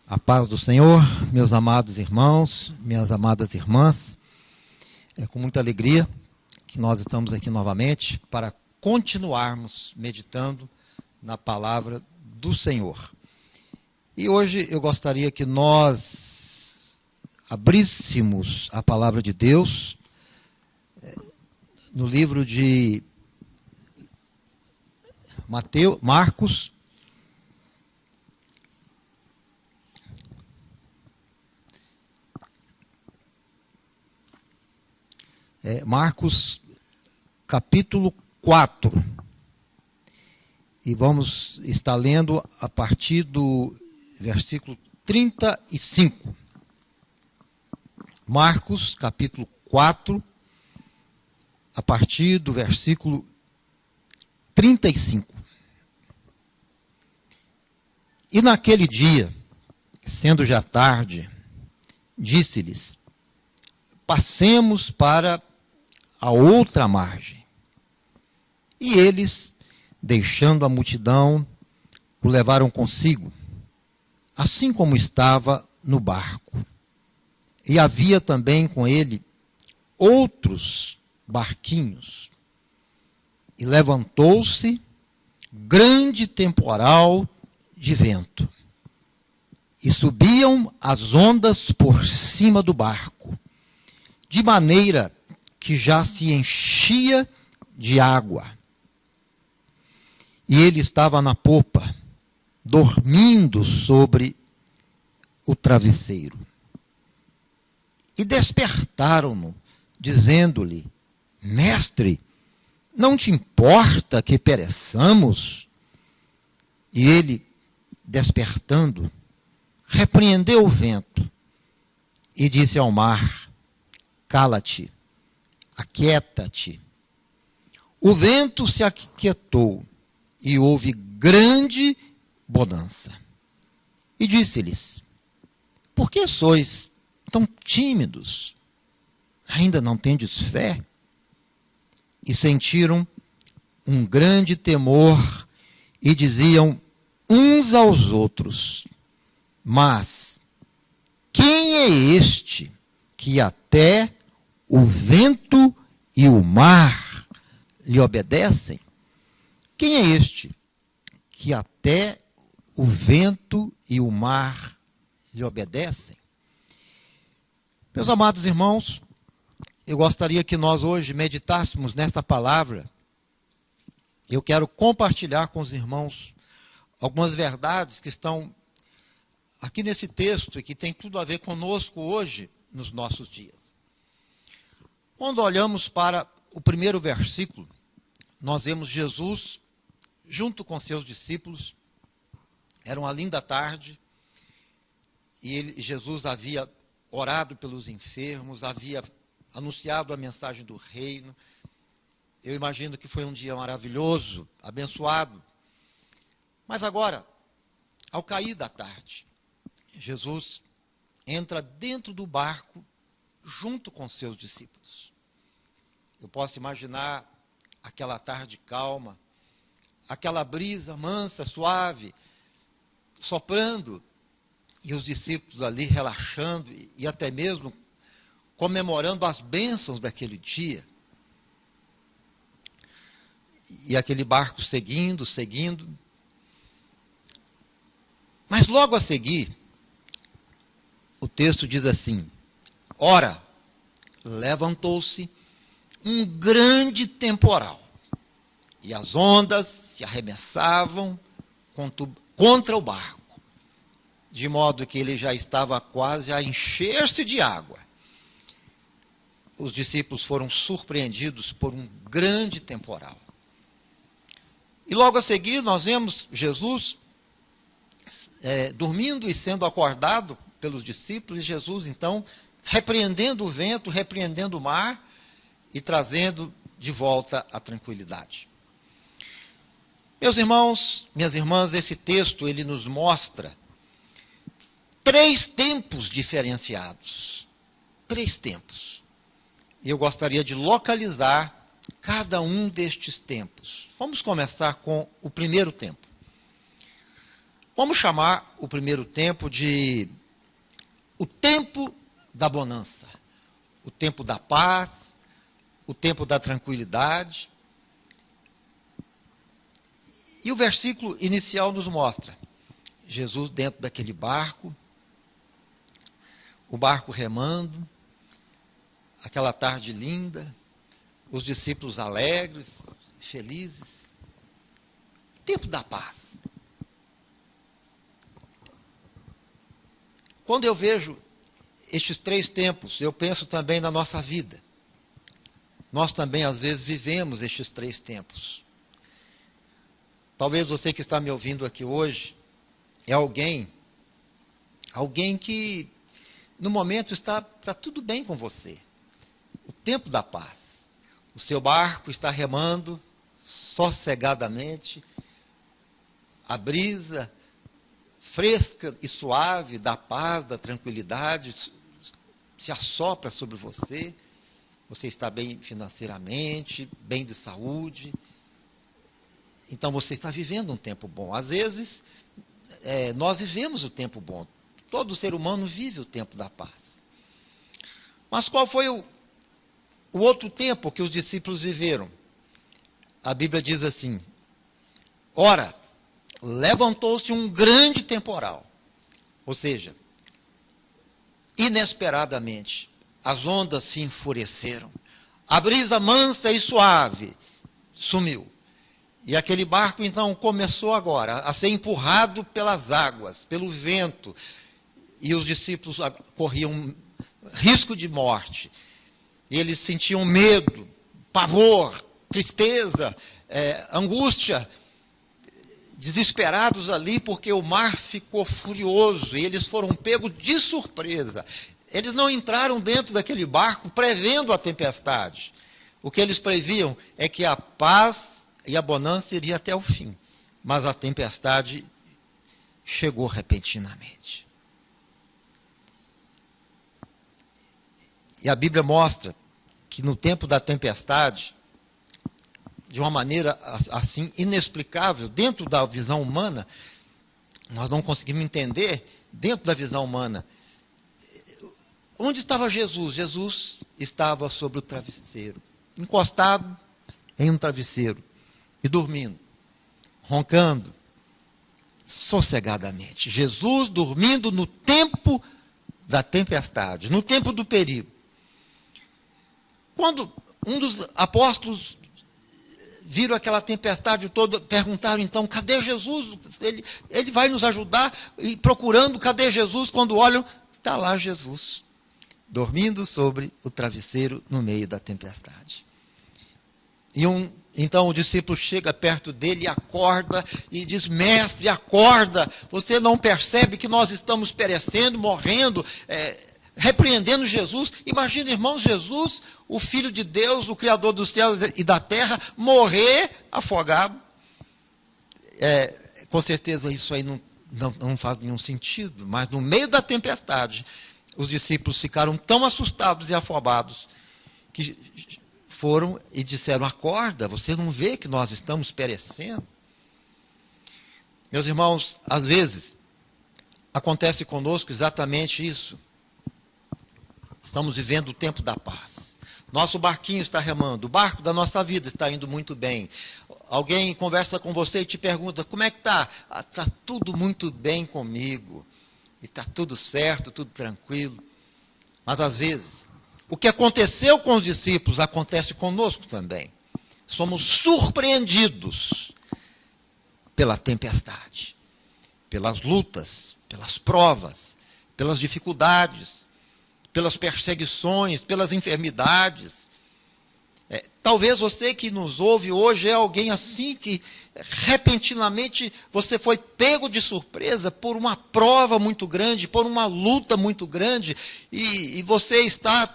A paz do Senhor, meus amados irmãos, minhas amadas irmãs, é com muita alegria que nós estamos aqui novamente para continuarmos meditando na palavra do Senhor. E hoje eu gostaria que nós abríssemos a palavra de Deus no livro de Marcos, Marcos, capítulo 4. E vamos estar lendo a partir do versículo 35. Marcos, capítulo 4, a partir do versículo 35. E naquele dia, sendo já tarde, disse-lhes: passemos para a outra margem. E eles, deixando a multidão, o levaram consigo, assim como estava no barco. E havia também com ele outros barquinhos. E levantou-se grande temporal de vento, e subiam as ondas por cima do barco, de maneira que já se enchia de água. E ele estava na popa, dormindo sobre o travesseiro. E despertaram-no, dizendo-lhe: Mestre, não te importa que pereçamos? E ele, despertando, repreendeu o vento e disse ao mar: cala-te, aquieta-te. O vento se aquietou e houve grande bonança. E disse-lhes: por que sois tão tímidos? Ainda não tendes fé? E sentiram um grande temor e diziam uns aos outros: mas quem é este que até o vento e o mar lhe obedecem? Quem é este que até o vento e o mar lhe obedecem? Meus amados irmãos, eu gostaria que nós hoje meditássemos nesta palavra. Eu quero compartilhar com os irmãos algumas verdades que estão aqui nesse texto e que tem tudo a ver conosco hoje, nos nossos dias. Quando olhamos para o primeiro versículo, nós vemos Jesus junto com seus discípulos. Era uma linda tarde e Jesus havia orado pelos enfermos, havia anunciado a mensagem do reino. Eu imagino que foi um dia maravilhoso, abençoado. Mas agora, ao cair da tarde, Jesus entra dentro do barco junto com seus discípulos. Eu posso imaginar aquela tarde calma, aquela brisa mansa, suave, soprando, e os discípulos ali relaxando e até mesmo comemorando as bênçãos daquele dia. E aquele barco seguindo. Mas logo a seguir, o texto diz assim: ora, levantou-se um grande temporal, e as ondas se arremessavam contra o barco, de modo que ele já estava quase a encher-se de água. Os discípulos foram surpreendidos por um grande temporal. E logo a seguir nós vemos Jesus dormindo e sendo acordado pelos discípulos, e Jesus então repreendendo o vento, repreendendo o mar e trazendo de volta a tranquilidade. Meus irmãos, minhas irmãs, esse texto ele nos mostra 3 tempos diferenciados. 3 tempos. E eu gostaria de localizar cada um destes tempos. Vamos começar com o primeiro tempo. Vamos chamar o primeiro tempo de o tempo da bonança, o tempo da paz, o tempo da tranquilidade. E o versículo inicial nos mostra Jesus dentro daquele barco, o barco remando, aquela tarde linda, os discípulos alegres, felizes. Tempo da paz. Quando eu vejo estes três tempos, eu penso também na nossa vida. Nós também, às vezes, vivemos estes três tempos. Talvez você que está me ouvindo aqui hoje é alguém que, no momento, está tudo bem com você. O tempo da paz. O seu barco está remando sossegadamente, a brisa fresca e suave da paz, da tranquilidade, se assopra sobre você, você está bem financeiramente, bem de saúde, então você está vivendo um tempo bom. Às vezes, nós vivemos o tempo bom, todo ser humano vive o tempo da paz. Mas qual foi o outro tempo que os discípulos viveram? A Bíblia diz assim: ora, levantou-se um grande temporal, ou seja, inesperadamente, as ondas se enfureceram, a brisa mansa e suave sumiu, e aquele barco então começou agora a ser empurrado pelas águas, pelo vento, e os discípulos corriam risco de morte, e eles sentiam medo, pavor, tristeza, angústia, desesperados ali, porque o mar ficou furioso e eles foram pegos de surpresa. Eles não entraram dentro daquele barco prevendo a tempestade. O que eles previam é que a paz e a bonança iria até o fim, mas a tempestade chegou repentinamente. E a Bíblia mostra que no tempo da tempestade, de uma maneira assim inexplicável, dentro da visão humana, nós não conseguimos entender, dentro da visão humana, onde estava Jesus? Jesus estava sobre o travesseiro, encostado em um travesseiro e dormindo, roncando, sossegadamente. Jesus dormindo no tempo da tempestade, no tempo do perigo. Quando um dos apóstolos viram aquela tempestade toda, perguntaram então, cadê Jesus? Ele vai nos ajudar, e procurando, cadê Jesus? Quando olham, está lá Jesus, dormindo sobre o travesseiro no meio da tempestade. Então o discípulo chega perto dele e acorda e diz: mestre, acorda, você não percebe que nós estamos perecendo, morrendo, repreendendo Jesus? Imagina, irmãos, Jesus, o Filho de Deus, o Criador dos céus e da terra, morrer afogado. Com certeza isso aí não faz nenhum sentido, mas no meio da tempestade, os discípulos ficaram tão assustados e afobados que foram e disseram: acorda, você não vê que nós estamos perecendo? Meus irmãos, às vezes acontece conosco exatamente isso. Estamos vivendo o tempo da paz. Nosso barquinho está remando, o barco da nossa vida está indo muito bem. Alguém conversa com você e te pergunta: como é que está? Está tudo muito bem comigo. Está tudo certo, tudo tranquilo. Mas às vezes, o que aconteceu com os discípulos acontece conosco também. Somos surpreendidos pela tempestade, pelas lutas, pelas provas, pelas dificuldades, pelas perseguições, pelas enfermidades. Talvez você que nos ouve hoje é alguém assim que repentinamente você foi pego de surpresa por uma prova muito grande, por uma luta muito grande, e você está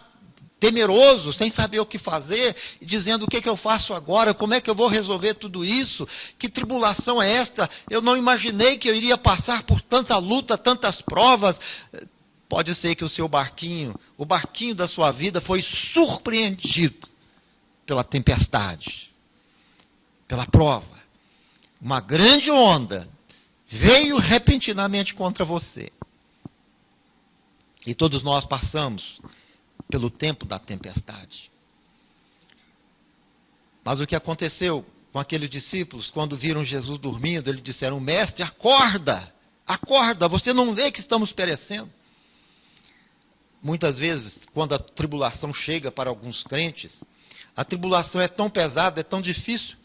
temeroso, sem saber o que fazer, e dizendo: o que eu faço agora? Como é que eu vou resolver tudo isso? Que tribulação é esta? Eu não imaginei que eu iria passar por tanta luta, tantas provas. Pode ser que o seu barquinho, o barquinho da sua vida, foi surpreendido pela tempestade, pela prova. Uma grande onda veio repentinamente contra você. E todos nós passamos pelo tempo da tempestade. Mas o que aconteceu com aqueles discípulos, quando viram Jesus dormindo, eles disseram: mestre, acorda, acorda, você não vê que estamos perecendo? Muitas vezes, quando a tribulação chega para alguns crentes, a tribulação é tão pesada, é tão difícil,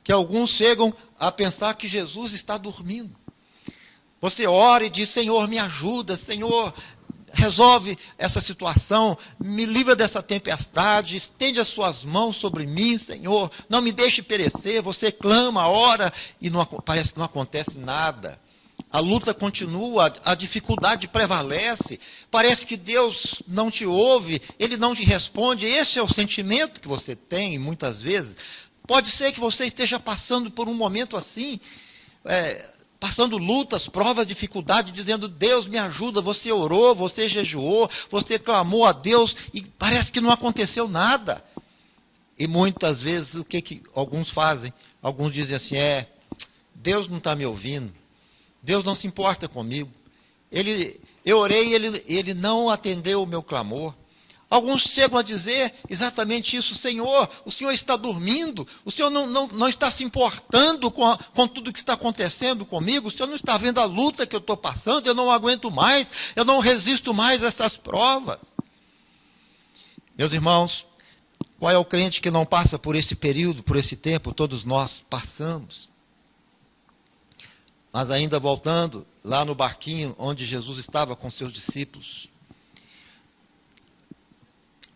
que alguns chegam a pensar que Jesus está dormindo. Você ora e diz: Senhor, me ajuda, Senhor, resolve essa situação, me livra dessa tempestade, estende as suas mãos sobre mim, Senhor, não me deixe perecer. Você clama, ora, e parece que não acontece nada. A luta continua, a dificuldade prevalece, parece que Deus não te ouve, Ele não te responde. Esse é o sentimento que você tem, muitas vezes. Pode ser que você esteja passando por um momento assim, passando lutas, provas, dificuldade, dizendo: Deus me ajuda. Você orou, você jejuou, você clamou a Deus e parece que não aconteceu nada. E muitas vezes o que alguns fazem? Alguns dizem assim: Deus não está me ouvindo, Deus não se importa comigo, eu orei e ele não atendeu o meu clamor. Alguns chegam a dizer exatamente isso: Senhor, o Senhor está dormindo, o Senhor não está se importando com tudo que está acontecendo comigo, o Senhor não está vendo a luta que eu estou passando, eu não aguento mais, eu não resisto mais a essas provas. Meus irmãos, qual é o crente que não passa por esse período, por esse tempo? Todos nós passamos. Mas ainda voltando lá no barquinho onde Jesus estava com seus discípulos,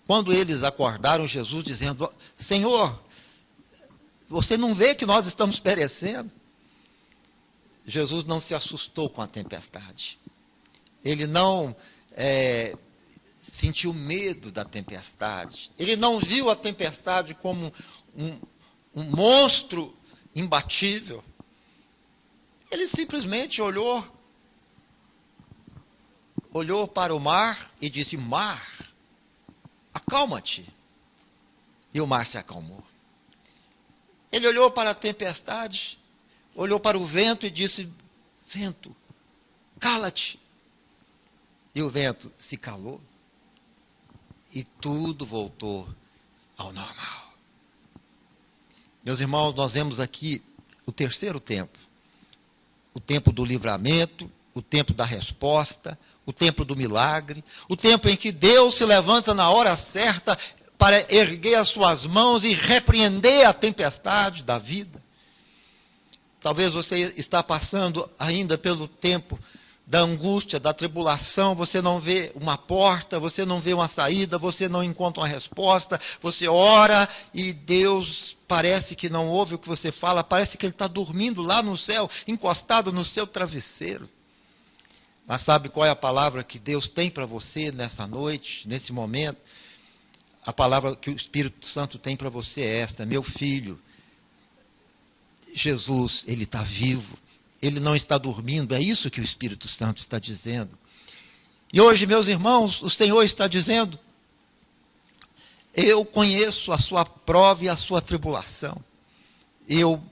quando eles acordaram Jesus dizendo: Senhor, você não vê que nós estamos perecendo? Jesus não se assustou com a tempestade. Ele não sentiu medo da tempestade. Ele não viu a tempestade como um monstro imbatível. Ele simplesmente olhou para o mar e disse: mar, acalma-te. E o mar se acalmou. Ele olhou para a tempestade, olhou para o vento e disse: vento, cala-te. E o vento se calou. E tudo voltou ao normal. Meus irmãos, nós vemos aqui o terceiro tempo. O tempo do livramento, o tempo da resposta, o tempo do milagre, o tempo em que Deus se levanta na hora certa para erguer as suas mãos e repreender a tempestade da vida. Talvez você está passando ainda pelo tempo da angústia, da tribulação, você não vê uma porta, você não vê uma saída, você não encontra uma resposta, você ora e Deus parece que não ouve o que você fala, parece que Ele está dormindo lá no céu, encostado no seu travesseiro. Mas sabe qual é a palavra que Deus tem para você nessa noite, nesse momento? A palavra que o Espírito Santo tem para você é esta: meu filho, Jesus, Ele está vivo. Ele não está dormindo, é isso que o Espírito Santo está dizendo. E hoje, meus irmãos, o Senhor está dizendo: eu conheço a sua prova e a sua tribulação. Eu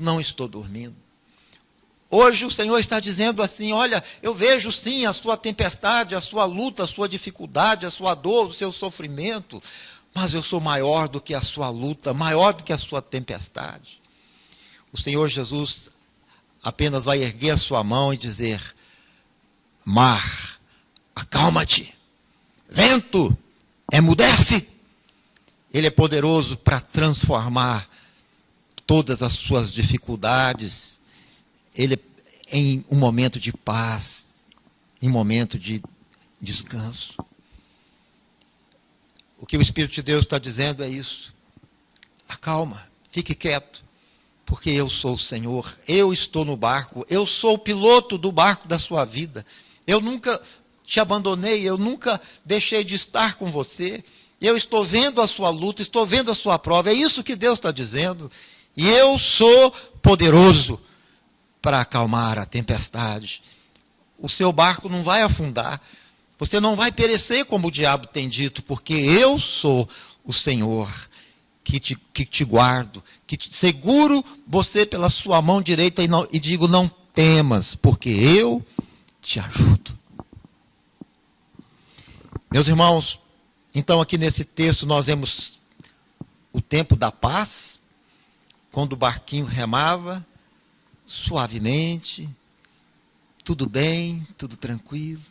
não estou dormindo. Hoje o Senhor está dizendo assim: olha, eu vejo sim a sua tempestade, a sua luta, a sua dificuldade, a sua dor, o seu sofrimento, mas eu sou maior do que a sua luta, maior do que a sua tempestade. O Senhor Jesus apenas vai erguer a sua mão e dizer: mar, acalma-te. Vento, emudece. Ele é poderoso para transformar todas as suas dificuldades. Ele em um momento de paz, em um momento de descanso. O que o Espírito de Deus está dizendo é isso: acalma, fique quieto, porque eu sou o Senhor, eu estou no barco, eu sou o piloto do barco da sua vida. Eu nunca te abandonei, eu nunca deixei de estar com você. Eu estou vendo a sua luta, estou vendo a sua prova. É isso que Deus está dizendo. E eu sou poderoso para acalmar a tempestade. O seu barco não vai afundar. Você não vai perecer como o diabo tem dito, porque eu sou o Senhor que te guardo, que te seguro você pela sua mão direita e digo: não temas, porque eu te ajudo. Meus irmãos, então aqui nesse texto nós vemos o tempo da paz, quando o barquinho remava suavemente, tudo bem, tudo tranquilo.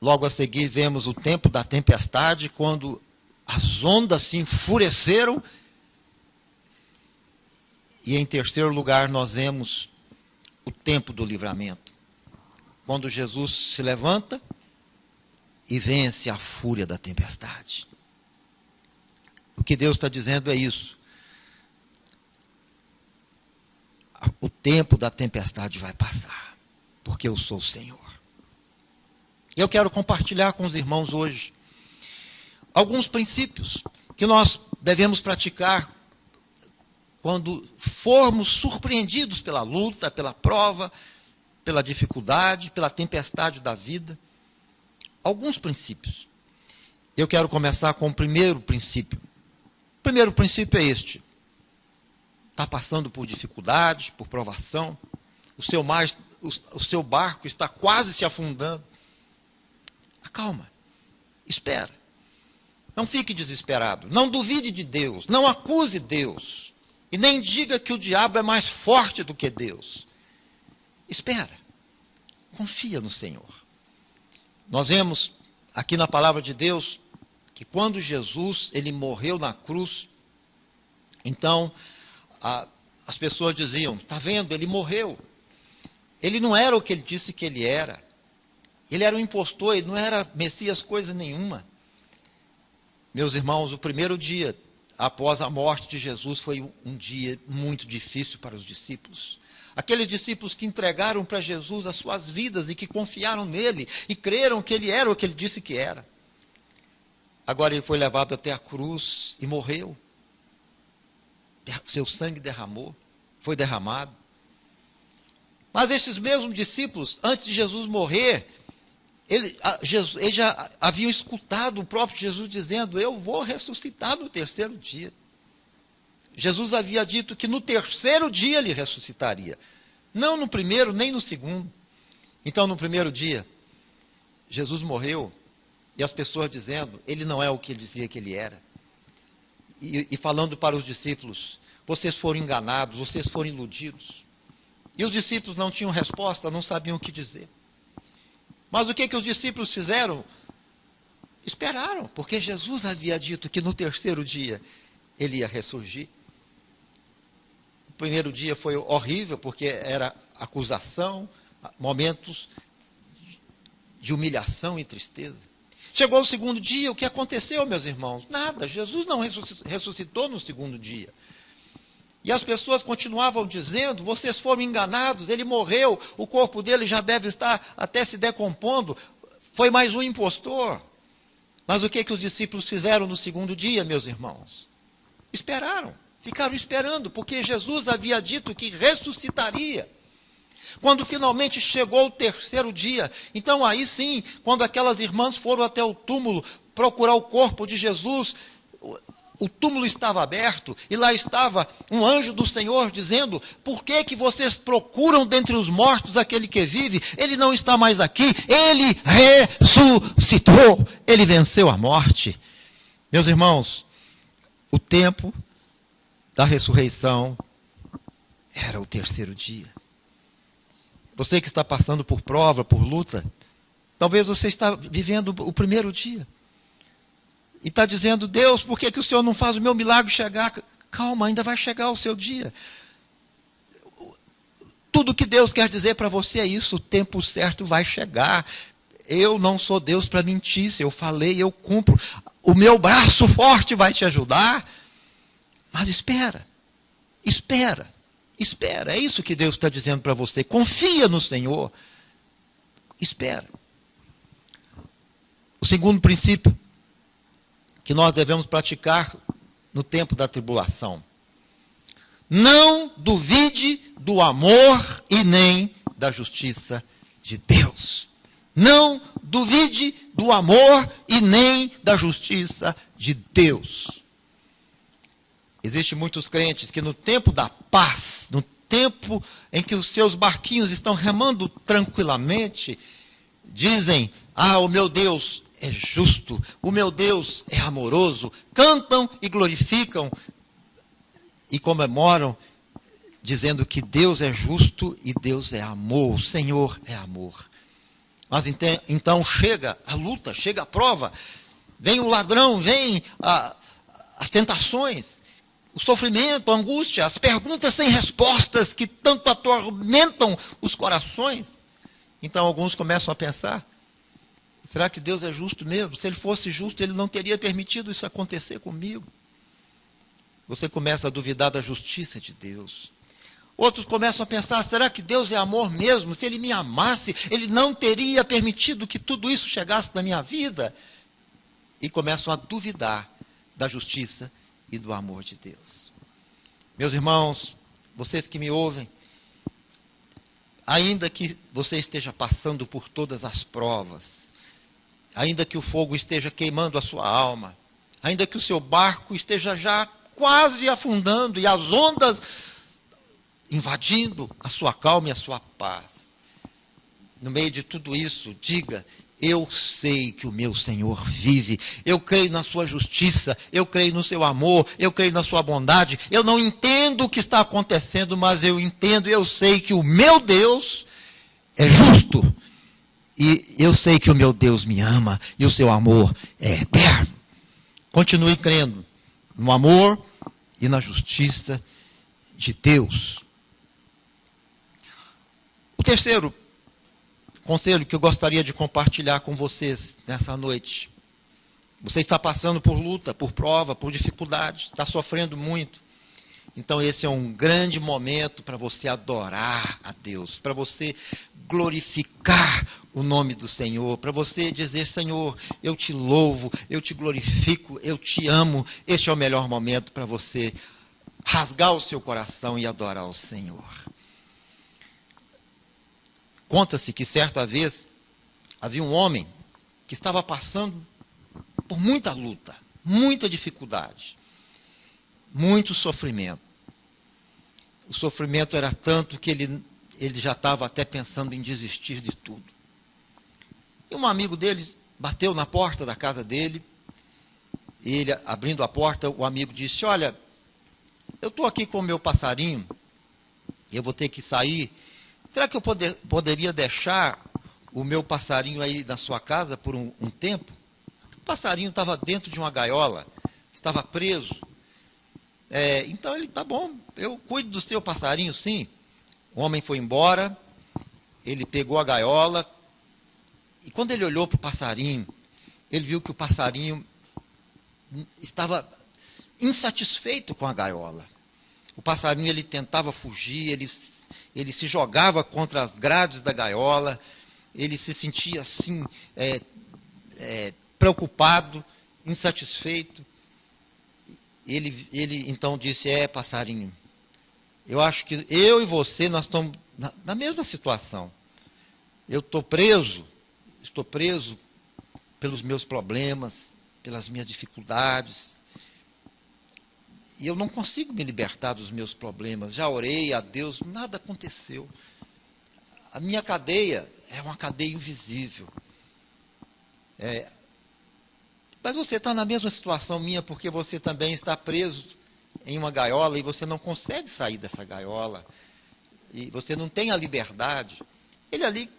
Logo a seguir vemos o tempo da tempestade, quando as ondas se enfureceram. E em terceiro lugar nós vemos o tempo do livramento, quando Jesus se levanta e vence a fúria da tempestade. O que Deus está dizendo é isso. O tempo da tempestade vai passar, porque eu sou o Senhor. Eu quero compartilhar com os irmãos hoje alguns princípios que nós devemos praticar quando formos surpreendidos pela luta, pela prova, pela dificuldade, pela tempestade da vida. Alguns princípios. Eu quero começar com o primeiro princípio. O primeiro princípio é este. Está passando por dificuldades, por provação. O seu barco está quase se afundando. Acalma. Espera. Não fique desesperado. Não duvide de Deus. Não acuse Deus. E nem diga que o diabo é mais forte do que Deus. Espera. Confia no Senhor. Nós vemos aqui na palavra de Deus que quando Jesus ele morreu na cruz, então as pessoas diziam, está vendo, ele morreu. Ele não era o que ele disse que ele era. Ele era um impostor, ele não era Messias coisa nenhuma. Meus irmãos, o primeiro dia após a morte de Jesus foi um dia muito difícil para os discípulos. Aqueles discípulos que entregaram para Jesus as suas vidas e que confiaram nele e creram que ele era o que ele disse que era. Agora ele foi levado até a cruz e morreu. Seu sangue foi derramado. Mas esses mesmos discípulos, antes de Jesus morrer, eles já haviam escutado o próprio Jesus dizendo, eu vou ressuscitar no terceiro dia. Jesus havia dito que no terceiro dia ele ressuscitaria. Não no primeiro, nem no segundo. Então, no primeiro dia, Jesus morreu, e as pessoas dizendo, ele não é o que ele dizia que ele era. E falando para os discípulos, vocês foram enganados, vocês foram iludidos. E os discípulos não tinham resposta, não sabiam o que dizer. Mas o que os discípulos fizeram? Esperaram, porque Jesus havia dito que no terceiro dia ele ia ressurgir. O primeiro dia foi horrível, porque era acusação, momentos de humilhação e tristeza. Chegou o segundo dia, o que aconteceu, meus irmãos? Nada, Jesus não ressuscitou no segundo dia. E as pessoas continuavam dizendo, vocês foram enganados, ele morreu, o corpo dele já deve estar até se decompondo, foi mais um impostor. Mas o que os discípulos fizeram no segundo dia, meus irmãos? Esperaram, ficaram esperando, porque Jesus havia dito que ressuscitaria. Quando finalmente chegou o terceiro dia, então aí sim, quando aquelas irmãs foram até o túmulo procurar o corpo de Jesus, o túmulo estava aberto e lá estava um anjo do Senhor dizendo, por que vocês procuram dentre os mortos aquele que vive? Ele não está mais aqui, ele ressuscitou, ele venceu a morte. Meus irmãos, o tempo da ressurreição era o terceiro dia. Você que está passando por prova, por luta, talvez você está vivendo o primeiro dia. E está dizendo, Deus, por que o Senhor não faz o meu milagre chegar? Calma, ainda vai chegar o seu dia. Tudo que Deus quer dizer para você é isso, o tempo certo vai chegar. Eu não sou Deus para mentir, se eu falei, eu cumpro. O meu braço forte vai te ajudar. Mas espera, é isso que Deus está dizendo para você. Confia no Senhor. Espera. O segundo princípio que nós devemos praticar no tempo da tribulação. Não duvide do amor e nem da justiça de Deus. Não duvide do amor e nem da justiça de Deus. Existem muitos crentes que no tempo da paz, no tempo em que os seus barquinhos estão remando tranquilamente, dizem: ah, o meu Deus é justo, o meu Deus é amoroso, cantam e glorificam e comemoram, dizendo que Deus é justo e Deus é amor, o Senhor é amor. Mas então chega a luta, chega a prova, vem o ladrão, vem as tentações, o sofrimento, a angústia, as perguntas sem respostas que tanto atormentam os corações. Então alguns começam a pensar: será que Deus é justo mesmo? Se ele fosse justo, ele não teria permitido isso acontecer comigo. Você começa a duvidar da justiça de Deus. Outros começam a pensar: será que Deus é amor mesmo? Se ele me amasse, ele não teria permitido que tudo isso chegasse na minha vida. E começam a duvidar da justiça e do amor de Deus. Meus irmãos, vocês que me ouvem, ainda que você esteja passando por todas as provas, ainda que o fogo esteja queimando a sua alma, ainda que o seu barco esteja já quase afundando e as ondas invadindo a sua calma e a sua paz, no meio de tudo isso, diga: eu sei que o meu Senhor vive, eu creio na sua justiça, eu creio no seu amor, eu creio na sua bondade. Eu não entendo o que está acontecendo, mas eu entendo e eu sei que o meu Deus é justo. E eu sei que o meu Deus me ama e o seu amor é eterno. Continue crendo no amor e na justiça de Deus. O terceiro conselho que eu gostaria de compartilhar com vocês nessa noite: você está passando por luta, por prova, por dificuldade, está sofrendo muito. Então esse é um grande momento para você adorar a Deus, para você glorificar o nome do Senhor, para você dizer: Senhor, eu te louvo, eu te glorifico, eu te amo. Este é o melhor momento para você rasgar o seu coração e adorar o Senhor. Conta-se que certa vez havia um homem que estava passando por muita luta, muita dificuldade, muito sofrimento. O sofrimento era tanto que ele já estava até pensando em desistir de tudo. E um amigo dele bateu na porta da casa dele, e ele, abrindo a porta, o amigo disse: olha, eu estou aqui com o meu passarinho, eu vou ter que sair. Será que eu poderia deixar o meu passarinho aí na sua casa por um tempo? O passarinho estava dentro de uma gaiola, estava preso. Então ele: tá bom, eu cuido do seu passarinho, sim. O homem foi embora, ele pegou a gaiola, e quando ele olhou para o passarinho, ele viu que o passarinho estava insatisfeito com a gaiola. O passarinho, ele tentava fugir, ele se jogava contra as grades da gaiola, ele se sentia assim, preocupado, insatisfeito. Ele então disse: passarinho, eu acho que eu e você, nós estamos na mesma situação. Eu estou preso pelos meus problemas, pelas minhas dificuldades, e eu não consigo me libertar dos meus problemas. Já orei a Deus, nada aconteceu. A minha cadeia é uma cadeia invisível. Mas você está na mesma situação minha, porque você também está preso em uma gaiola e você não consegue sair dessa gaiola. E você não tem a liberdade. Ele ali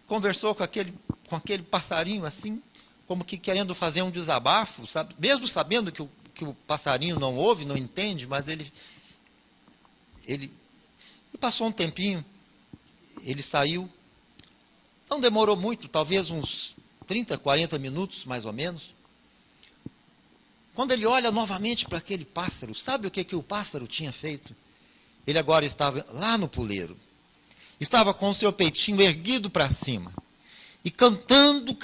conversou com aquele passarinho assim, como que querendo fazer um desabafo, sabe? Mesmo sabendo que o passarinho não ouve, não entende, mas ele passou um tempinho, ele saiu, não demorou muito, talvez uns 30, 40 minutos, mais ou menos. Quando ele olha novamente para aquele pássaro, sabe o que o pássaro tinha feito? Ele agora estava lá no puleiro, estava com o seu peitinho erguido para cima, e cantando,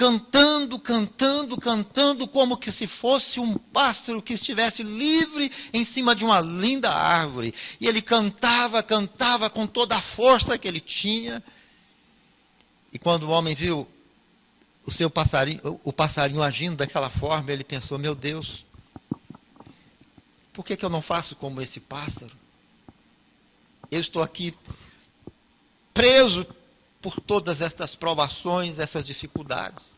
como que se fosse um pássaro que estivesse livre em cima de uma linda árvore. E ele cantava com toda a força que ele tinha. E quando o homem viu o passarinho agindo daquela forma, ele pensou: meu Deus, por que eu não faço como esse pássaro? eu estou aqui preso por todas estas provações, essas dificuldades.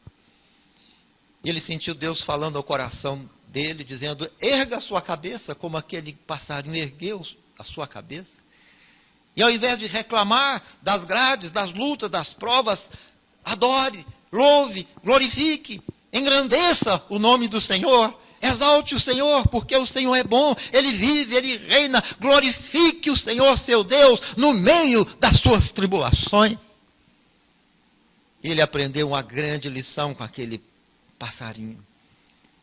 E ele sentiu Deus falando ao coração dele, dizendo: erga a sua cabeça, como aquele passarinho ergueu a sua cabeça. E ao invés de reclamar das grades, das lutas, das provas, adore, louve, glorifique, engrandeça o nome do Senhor, exalte o Senhor, porque o Senhor é bom, Ele vive, Ele reina, glorifique o Senhor, seu Deus, no meio das suas tribulações. Ele aprendeu uma grande lição com aquele passarinho.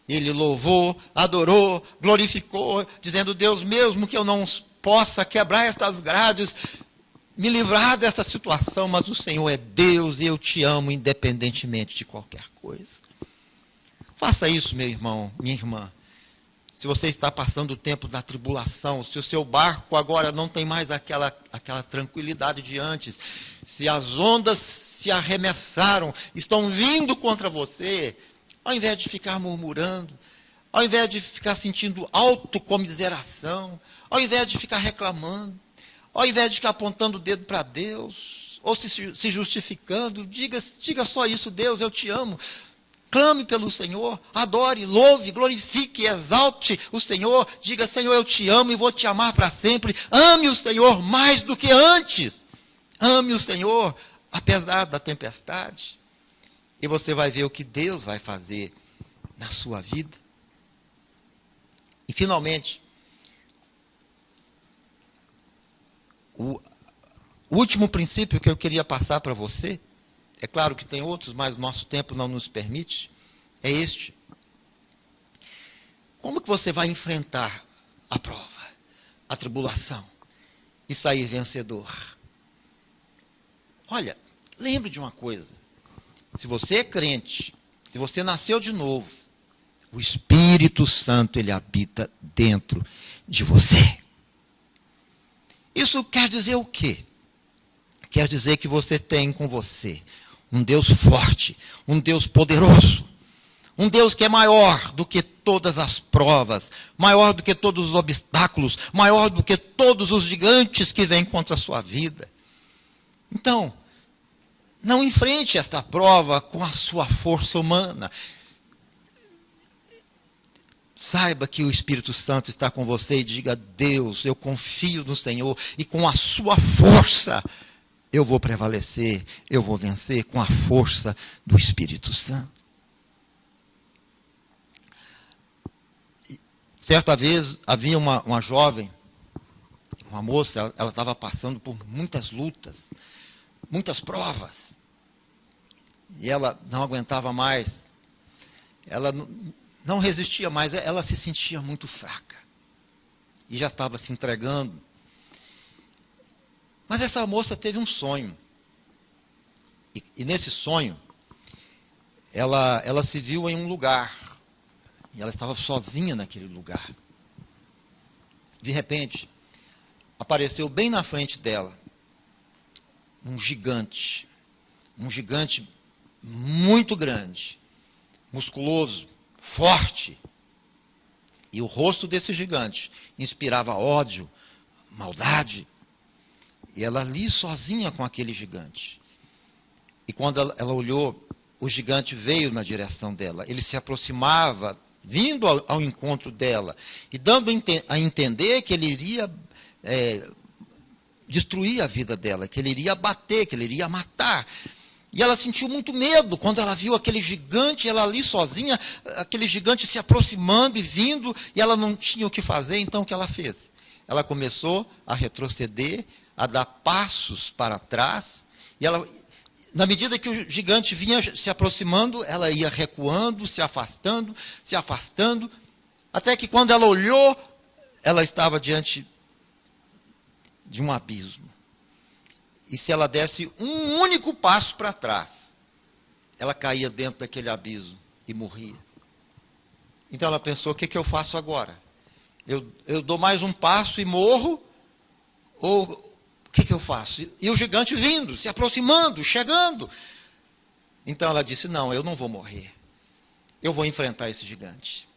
Ele louvou, adorou, glorificou, dizendo: Deus, mesmo que eu não possa quebrar estas grades, me livrar dessa situação, mas o Senhor é Deus e eu te amo independentemente de qualquer coisa. Faça isso, meu irmão, minha irmã. Se você está passando o tempo da tribulação, se o seu barco agora não tem mais aquela tranquilidade de antes, se as ondas se arremessaram, estão vindo contra você, ao invés de ficar murmurando, ao invés de ficar sentindo autocomiseração, ao invés de ficar reclamando, ao invés de ficar apontando o dedo para Deus, ou se justificando, diga só isso: Deus, eu te amo. Clame pelo Senhor, adore, louve, glorifique, exalte o Senhor. Diga: Senhor, eu te amo e vou te amar para sempre. Ame o Senhor mais do que antes. Ame o Senhor, apesar da tempestade. E você vai ver o que Deus vai fazer na sua vida. E, finalmente, o último princípio que eu queria passar para você, é claro que tem outros, mas o nosso tempo não nos permite, é este. Como que você vai enfrentar a prova, a tribulação, e sair vencedor? Olha, lembre de uma coisa: se você é crente, se você nasceu de novo, o Espírito Santo, ele habita dentro de você. Isso quer dizer o quê? Quer dizer que você tem com você um Deus forte, um Deus poderoso, um Deus que é maior do que todas as provas, maior do que todos os obstáculos, maior do que todos os gigantes que vêm contra a sua vida. Então, não enfrente esta prova com a sua força humana. Saiba que o Espírito Santo está com você e diga: Deus, eu confio no Senhor e com a sua força eu vou prevalecer, eu vou vencer com a força do Espírito Santo. Certa vez havia uma jovem, uma moça, ela estava passando por muitas lutas, muitas provas, e ela não aguentava mais, ela não resistia mais, ela se sentia muito fraca, e já estava se entregando. Mas essa moça teve um sonho, e nesse sonho, ela se viu em um lugar, e ela estava sozinha naquele lugar. De repente, apareceu bem na frente dela um gigante muito grande, musculoso, forte. E o rosto desse gigante inspirava ódio, maldade. E ela ali sozinha com aquele gigante. E quando ela olhou, o gigante veio na direção dela. Ele se aproximava, vindo ao encontro dela, e dando a entender que ele iria destruir a vida dela, que ele iria bater, que ele iria matar. E ela sentiu muito medo quando ela viu aquele gigante, ela ali sozinha, aquele gigante se aproximando e vindo, e ela não tinha o que fazer. Então o que ela fez? Ela começou a retroceder, a dar passos para trás, e ela, na medida que o gigante vinha se aproximando, ela ia recuando, se afastando, até que quando ela olhou, ela estava diante de um abismo. E se ela desse um único passo para trás, ela caía dentro daquele abismo e morria. Então ela pensou: o que eu faço agora? Eu dou mais um passo e morro? Ou o que eu faço? E o gigante vindo, se aproximando, chegando. Então ela disse: não, eu não vou morrer. Eu vou enfrentar esse gigante.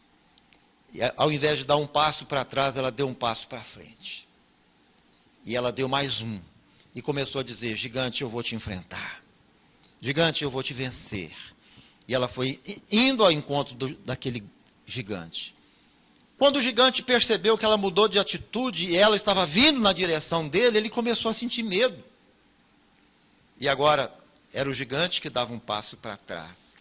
E ao invés de dar um passo para trás, ela deu um passo para frente. E ela deu mais um. E começou a dizer: gigante, eu vou te enfrentar. Gigante, eu vou te vencer. E ela foi indo ao encontro daquele gigante. Quando o gigante percebeu que ela mudou de atitude e ela estava vindo na direção dele, ele começou a sentir medo. E agora era o gigante que dava um passo para trás.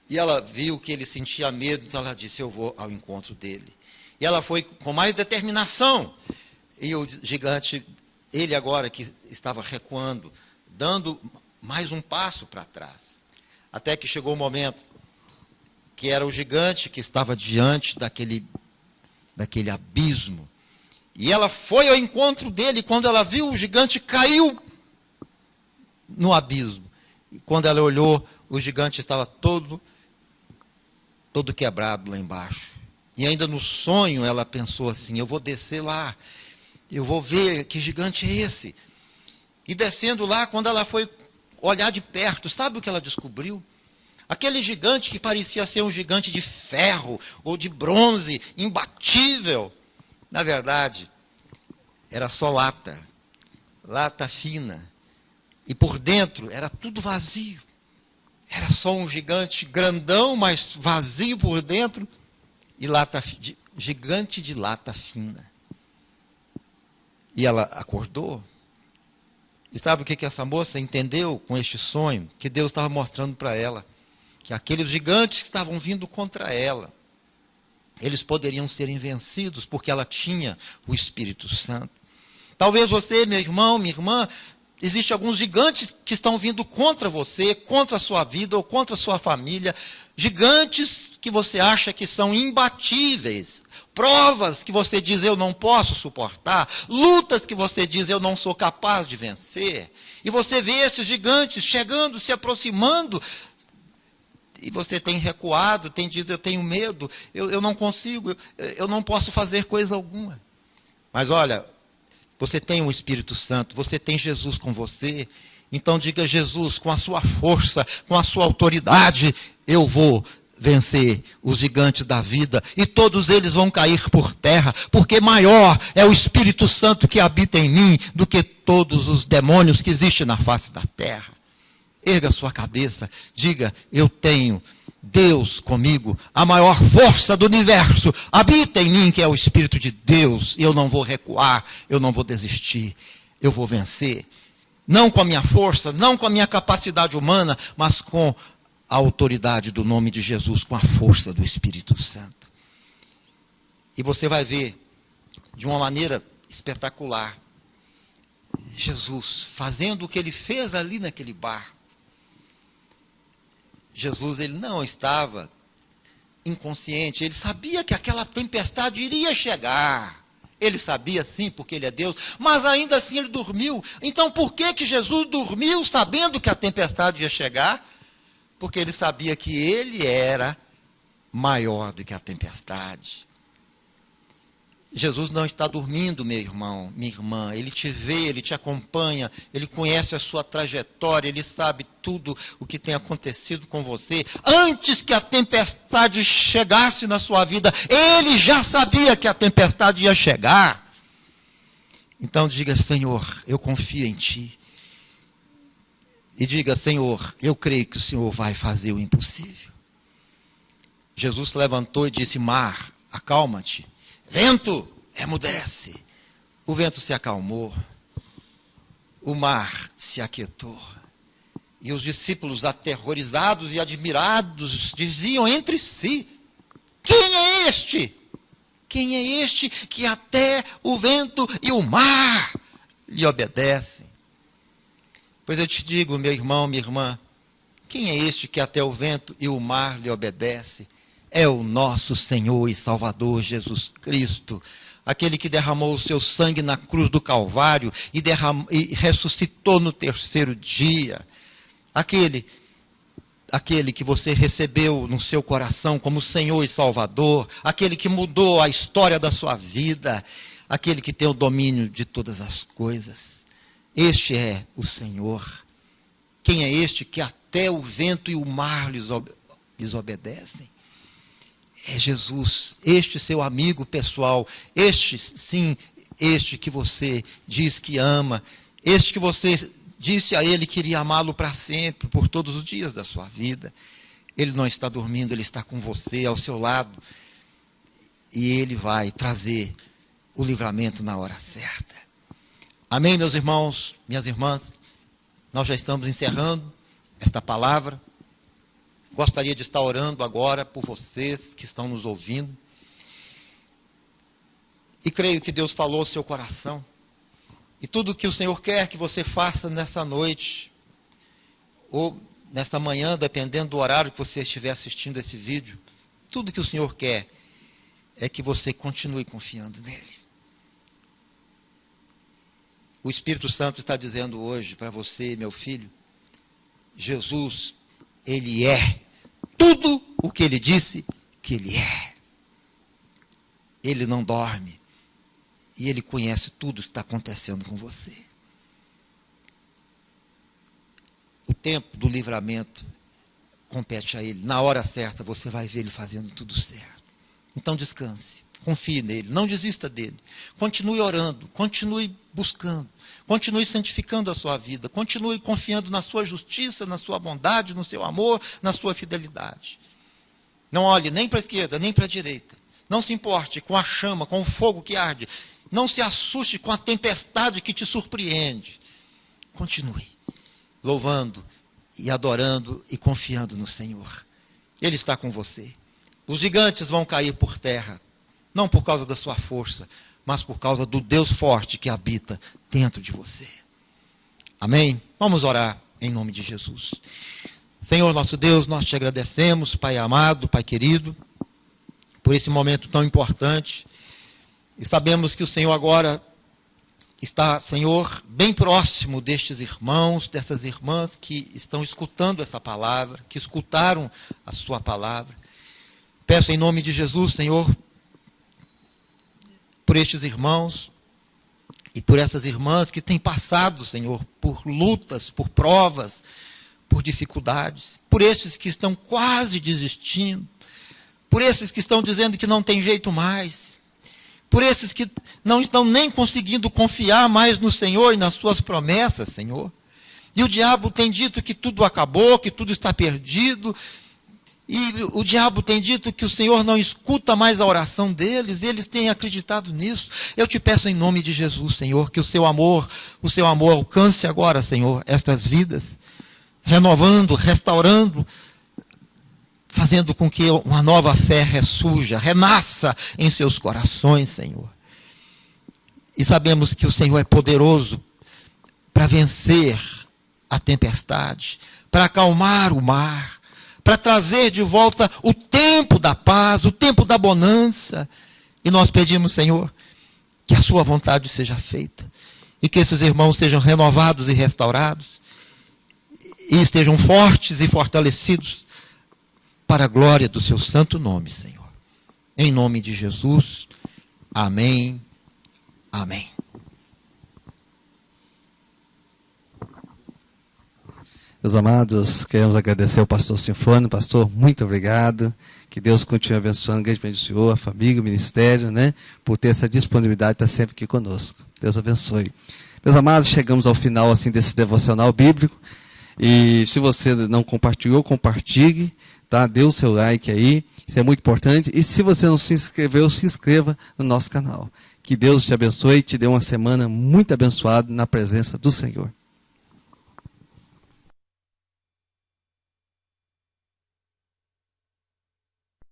E ela viu que ele sentia medo, então ela disse: eu vou ao encontro dele. E ela foi com mais determinação. E o gigante, ele agora que estava recuando, dando mais um passo para trás. Até que chegou o momento que era o gigante que estava diante daquele abismo. E ela foi ao encontro dele. Quando ela viu, o gigante caiu no abismo. E quando ela olhou, o gigante estava todo quebrado lá embaixo. E ainda no sonho ela pensou assim: eu vou descer lá, eu vou ver que gigante é esse. E descendo lá, quando ela foi olhar de perto, sabe o que ela descobriu? Aquele gigante que parecia ser um gigante de ferro ou de bronze, imbatível, na verdade, era só lata fina. E por dentro era tudo vazio. Era só um gigante grandão, mas vazio por dentro, e gigante de lata fina. E ela acordou. E sabe o que essa moça entendeu com este sonho? Que Deus estava mostrando para ela que aqueles gigantes que estavam vindo contra ela, eles poderiam ser vencidos, porque ela tinha o Espírito Santo. Talvez você, meu irmão, minha irmã, existem alguns gigantes que estão vindo contra você, contra a sua vida ou contra a sua família. Gigantes que você acha que são imbatíveis. Provas que você diz: eu não posso suportar. Lutas que você diz: eu não sou capaz de vencer. E você vê esses gigantes chegando, se aproximando, e você tem recuado, tem dito: eu tenho medo, eu não consigo, eu não posso fazer coisa alguma. Mas olha, você tem o Espírito Santo, você tem Jesus com você. Então diga: Jesus, com a sua força, com a sua autoridade, eu vou vencer os gigantes da vida, e todos eles vão cair por terra, porque maior é o Espírito Santo que habita em mim do que todos os demônios que existem na face da terra. Erga a sua cabeça, diga: eu tenho Deus comigo, a maior força do universo habita em mim, que é o Espírito de Deus, e eu não vou recuar, eu não vou desistir, eu vou vencer. Não com a minha força, não com a minha capacidade humana, mas com a autoridade do nome de Jesus, com a força do Espírito Santo. E você vai ver, de uma maneira espetacular, Jesus fazendo o que ele fez ali naquele barco. Jesus, ele não estava inconsciente, ele sabia que aquela tempestade iria chegar. Ele sabia sim, porque ele é Deus, mas ainda assim ele dormiu. Então por que Jesus dormiu sabendo que a tempestade ia chegar? Porque ele sabia que ele era maior do que a tempestade. Jesus não está dormindo, meu irmão, minha irmã. Ele te vê, ele te acompanha, ele conhece a sua trajetória, ele sabe tudo o que tem acontecido com você. Antes que a tempestade chegasse na sua vida, ele já sabia que a tempestade ia chegar. Então diga: Senhor, eu confio em ti. E diga: Senhor, eu creio que o Senhor vai fazer o impossível. Jesus se levantou e disse: mar, acalma-te. Vento, emudece. O vento se acalmou. O mar se aquietou. E os discípulos, aterrorizados e admirados, diziam entre si: quem é este? Quem é este que até o vento e o mar lhe obedecem? Pois eu te digo, meu irmão, minha irmã, quem é este que até o vento e o mar lhe obedece? É o nosso Senhor e Salvador Jesus Cristo, aquele que derramou o seu sangue na cruz do Calvário e ressuscitou no terceiro dia. Aquele que você recebeu no seu coração como Senhor e Salvador, aquele que mudou a história da sua vida, aquele que tem o domínio de todas as coisas. Este é o Senhor. Quem é este que até o vento e o mar lhes obedecem? É Jesus, este seu amigo pessoal, este sim, este que você diz que ama, este que você disse a Ele que iria amá-lo para sempre, por todos os dias da sua vida. Ele não está dormindo, Ele está com você, ao seu lado. E Ele vai trazer o livramento na hora certa. Amém, meus irmãos, minhas irmãs? Nós já estamos encerrando esta palavra. Gostaria de estar orando agora por vocês que estão nos ouvindo. E creio que Deus falou ao seu coração. E tudo que o Senhor quer que você faça nessa noite, ou nesta manhã, dependendo do horário que você estiver assistindo esse vídeo, tudo que o Senhor quer é que você continue confiando nele. O Espírito Santo está dizendo hoje para você, meu filho, Jesus, Ele é tudo o que Ele disse que Ele é. Ele não dorme. E Ele conhece tudo que está acontecendo com você. O tempo do livramento compete a Ele. Na hora certa você vai ver Ele fazendo tudo certo. Então descanse, confie nele, não desista dele. Continue orando, continue buscando, continue santificando a sua vida, continue confiando na sua justiça, na sua bondade, no seu amor, na sua fidelidade. Não olhe nem para a esquerda, nem para a direita. Não se importe com a chama, com o fogo que arde. Não se assuste com a tempestade que te surpreende. Continue louvando e adorando e confiando no Senhor. Ele está com você. Os gigantes vão cair por terra, não por causa da sua força, mas por causa do Deus forte que habita dentro de você. Amém? Vamos orar em nome de Jesus. Senhor nosso Deus, nós te agradecemos, Pai amado, Pai querido, por esse momento tão importante. E sabemos que o Senhor agora está, Senhor, bem próximo destes irmãos, dessas irmãs que estão escutando essa palavra, que escutaram a sua palavra. Peço em nome de Jesus, Senhor, por estes irmãos e por essas irmãs que têm passado, Senhor, por lutas, por provas, por dificuldades, por esses que estão quase desistindo, por esses que estão dizendo que não tem jeito mais, por esses que não estão nem conseguindo confiar mais no Senhor e nas suas promessas, Senhor. E o diabo tem dito que tudo acabou, que tudo está perdido. E o diabo tem dito que o Senhor não escuta mais a oração deles, eles têm acreditado nisso. Eu te peço em nome de Jesus, Senhor, que o seu amor alcance agora, Senhor, estas vidas, renovando, restaurando, fazendo com que uma nova fé ressurja, renasça em seus corações, Senhor. E sabemos que o Senhor é poderoso para vencer a tempestade, para acalmar o mar, para trazer de volta o tempo da paz, o tempo da bonança. E nós pedimos, Senhor, que a sua vontade seja feita, e que esses irmãos sejam renovados e restaurados, e estejam fortes e fortalecidos, para a glória do seu santo nome, Senhor. Em nome de Jesus, amém, amém. Meus amados, queremos agradecer ao pastor Sinfônio. Pastor, muito obrigado. Que Deus continue abençoando grandemente o senhor, a família, o ministério, por ter essa disponibilidade de estar sempre aqui conosco. Deus abençoe. Meus amados, chegamos ao final assim, desse devocional bíblico. E se você não compartilhou, compartilhe, tá? Dê o seu like aí, isso é muito importante. E se você não se inscreveu, se inscreva no nosso canal. Que Deus te abençoe e te dê uma semana muito abençoada na presença do Senhor.